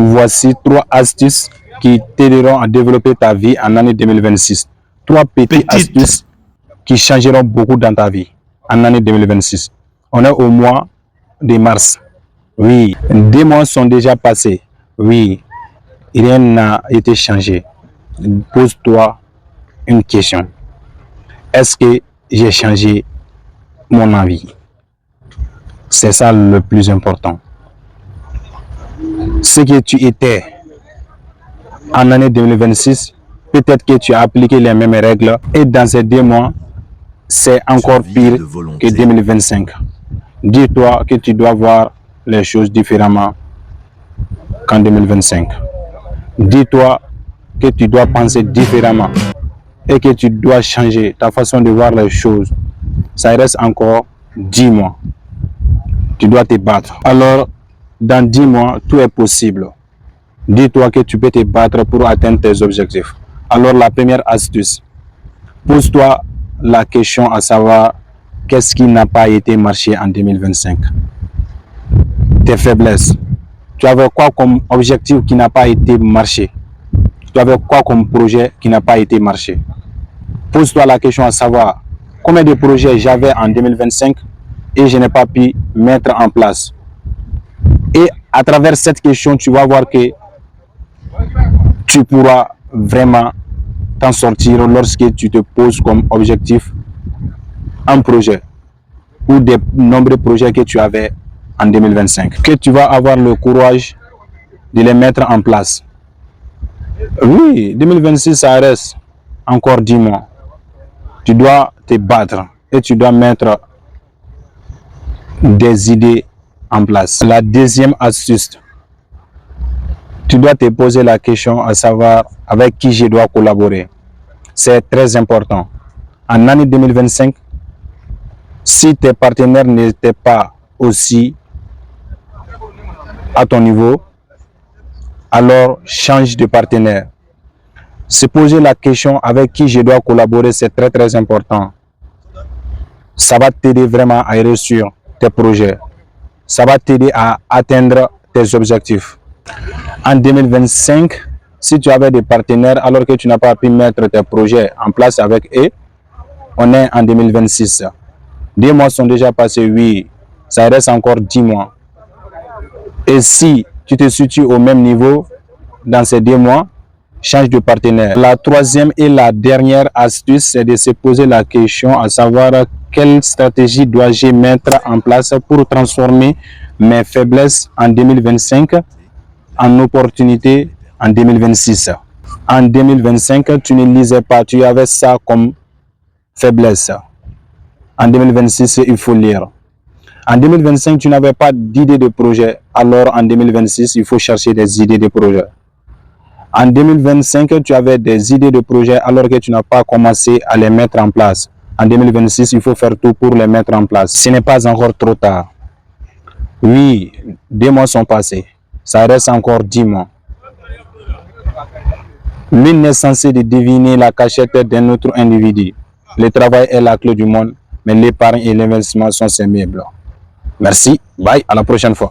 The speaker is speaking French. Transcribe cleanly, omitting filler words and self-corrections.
Voici 3 astuces qui t'aideront à développer ta vie en année 2026. 3 petites astuces qui changeront beaucoup dans ta vie en année 2026. On est au mois de mars. Oui, 2 mois sont déjà passés. Oui, rien n'a été changé. Pose-toi une question. Est-ce que j'ai changé mon avis? C'est ça le plus important. Ce que tu étais en année 2026, peut-être que tu as appliqué les mêmes règles et dans ces 2 mois, c'est encore pire que 2025. Dis-toi que tu dois voir les choses différemment qu'en 2025. Dis-toi que tu dois penser différemment et que tu dois changer ta façon de voir les choses. Ça reste encore 10 mois. Tu dois te battre. Alors, dans 10 mois, tout est possible. Dis-toi que tu peux te battre pour atteindre tes objectifs. Alors, la première astuce, pose-toi la question à savoir qu'est-ce qui n'a pas été marché en 2025. Tes faiblesses. Tu avais quoi comme objectif qui n'a pas été marché? Tu avais quoi comme projet qui n'a pas été marché? Pose-toi la question à savoir combien de projets j'avais en 2025 et je n'ai pas pu mettre en place. Et à travers cette question, tu vas voir que tu pourras vraiment t'en sortir lorsque tu te poses comme objectif un projet ou des nombreux projets que tu avais en 2025. Que tu vas avoir le courage de les mettre en place. Oui, 2026, ça reste encore 10 mois. Tu dois te battre et tu dois mettre des idées en place. La deuxième astuce, tu dois te poser la question à savoir avec qui je dois collaborer. C'est très important. En année 2025, si tes partenaires n'étaient pas aussi à ton niveau, alors change de partenaire. Se poser la question avec qui je dois collaborer, c'est très très important. Ça va t'aider vraiment à réussir tes projets. Ça va t'aider à atteindre tes objectifs. En 2025, si tu avais des partenaires alors que tu n'as pas pu mettre tes projets en place avec eux, on est en 2026. 2 mois sont déjà passés, oui, ça reste encore 10 mois. Et si tu te situes au même niveau dans ces 2 mois, change de partenaire. La troisième et la dernière astuce, c'est de se poser la question à savoir quelle stratégie dois-je mettre en place pour transformer mes faiblesses en 2025 en opportunité en 2026. En 2025, tu ne lisais pas, tu avais ça comme faiblesse. En 2026, il faut lire. En 2025, tu n'avais pas d'idée de projet. Alors en 2026, il faut chercher des idées de projet. En 2025, tu avais des idées de projet alors que tu n'as pas commencé à les mettre en place. En 2026, il faut faire tout pour les mettre en place. Ce n'est pas encore trop tard. Oui, 2 mois sont passés. Ça reste encore 10 mois. L'une n'est censée de deviner la cachette d'un autre individu. Le travail est la clé du monde, mais l'épargne et l'investissement sont ses meubles. Merci, bye, à la prochaine fois.